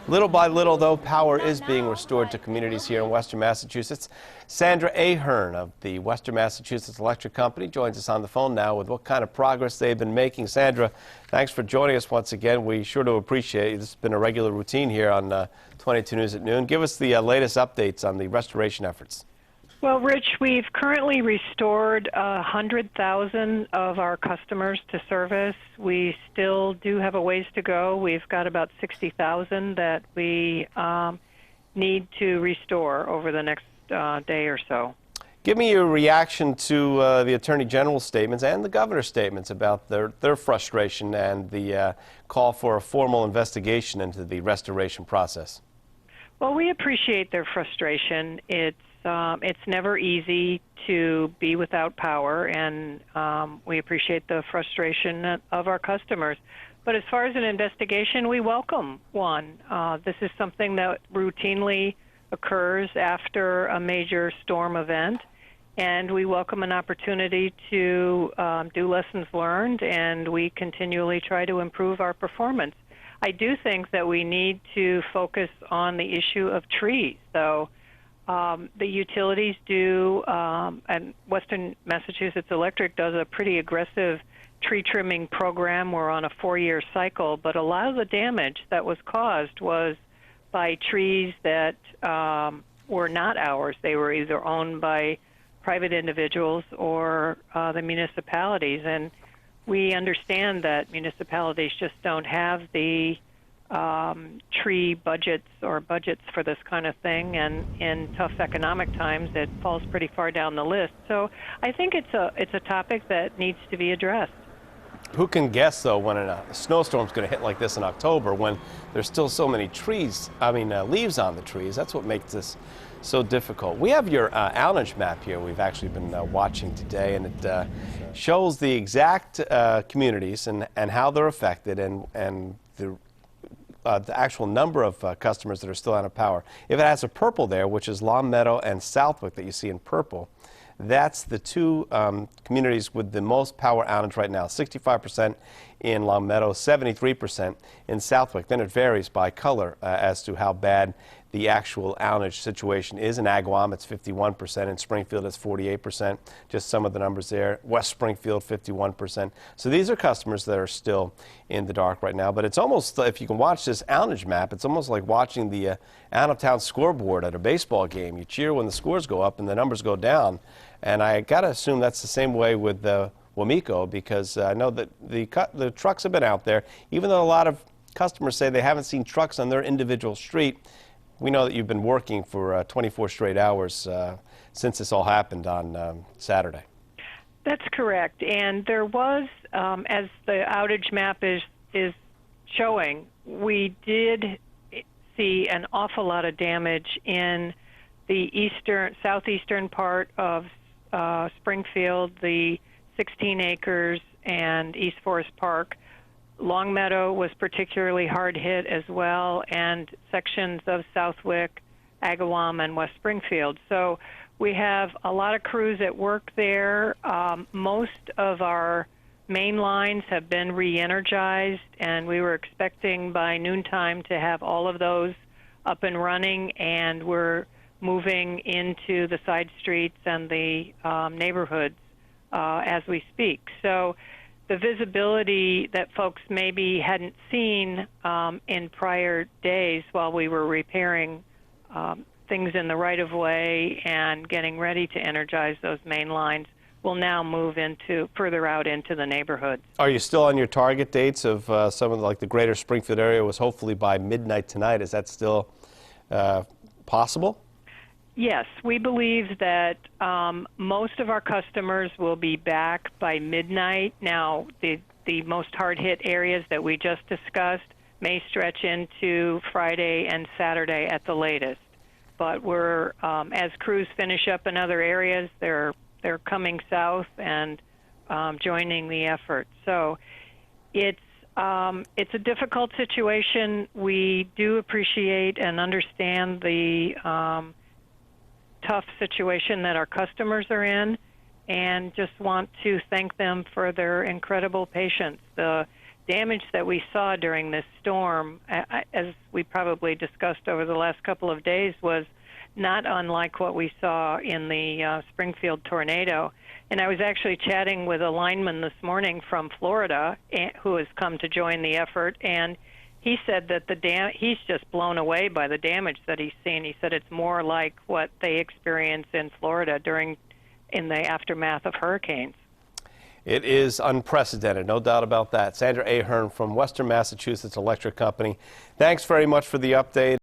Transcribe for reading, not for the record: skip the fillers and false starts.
Little by little, though, power is being restored to communities here in Western Massachusetts. Sandra Ahern of the Western Massachusetts Electric Company joins us on the phone now with what kind of progress they've been making. Sandra, thanks for joining us once again. We sure do appreciate it. This has been a regular routine here on 22 News at noon. Give us the latest updates on the restoration efforts. Well, Rich, we've currently restored 100,000 of our customers to service. We still do have a ways to go. We've got about 60,000 that we need to restore over the next day or so. Give me your reaction to the Attorney General's statements and the Governor's statements about their frustration and the call for a formal investigation into the restoration process. Well, we appreciate their frustration. It's never easy to be without power, and we appreciate the frustration of our customers. But as far as an investigation, we welcome one. This is something that routinely occurs after a major storm event, and we welcome an opportunity to do lessons learned, and we continually try to improve our performance. I do think that we need to focus on the issue of trees, though. The utilities do, and Western Massachusetts Electric does a pretty aggressive tree trimming program. We're on a 4-year cycle, but a lot of the damage that was caused was by trees that were not ours. They were either owned by private individuals or the municipalities, and we understand that municipalities just don't have the tree budgets or budgets for this kind of thing, and in tough economic times it falls pretty far down the list. So I think it's a topic that needs to be addressed. Who can guess, though, when a snowstorm's going to hit like this in October when there's still so many leaves on the trees? That's what makes this so difficult. We have your outage map here we've actually been watching today, and it shows the exact communities and how they're affected and the actual number of customers that are still out of power. If it has a purple there, which is Long Meadow and Southwick that you see in purple, that's the two communities with the most power outage right now, 65% in Long Meadow, 73% in Southwick. Then it varies by color as to how bad the actual outage situation is. In Agawam, it's 51%. In Springfield, it's 48%. Just some of the numbers there. West Springfield, 51%. So these are customers that are still in the dark right now. But it's almost, if you can watch this outage map, it's almost like watching the out-of-town scoreboard at a baseball game. You cheer when the scores go up and the numbers go down. And I got to assume that's the same way with WMECo, because I know that the trucks have been out there. Even though a lot of customers say they haven't seen trucks on their individual street, we know that you've been working for 24 straight hours since this all happened on Saturday. That's correct. And there was, as the outage map is showing, we did see an awful lot of damage in the southeastern part of Springfield, the 16 acres and East Forest Park. Long Meadow was particularly hard hit as well, and sections of Southwick, Agawam, and West Springfield. So we have a lot of crews at work there. Most of our main lines have been re-energized, and we were expecting by noontime to have all of those up and running, and we're moving into the side streets and the neighborhoods as we speak. So the visibility that folks maybe hadn't seen in prior days while we were repairing things in the right-of-way and getting ready to energize those main lines will now move further out into the neighborhoods. Are you still on your target dates of some of the greater Springfield area was hopefully by midnight tonight? Is that still possible? Yes, we believe that most of our customers will be back by midnight. Now, the most hard-hit areas that we just discussed may stretch into Friday and Saturday at the latest. But we're, as crews finish up in other areas, they're coming south and joining the effort. So it's a difficult situation. We do appreciate and understand the tough situation that our customers are in, and just want to thank them for their incredible patience. The damage that we saw during this storm, as we probably discussed over the last couple of days, was not unlike what we saw in the Springfield tornado. And I was actually chatting with a lineman this morning from Florida who has come to join the effort, and he said that he's just blown away by the damage that he's seen. He said it's more like what they experience in Florida in the aftermath of hurricanes. It is unprecedented, no doubt about that. Sandra Ahern from Western Massachusetts Electric Company, thanks very much for the update.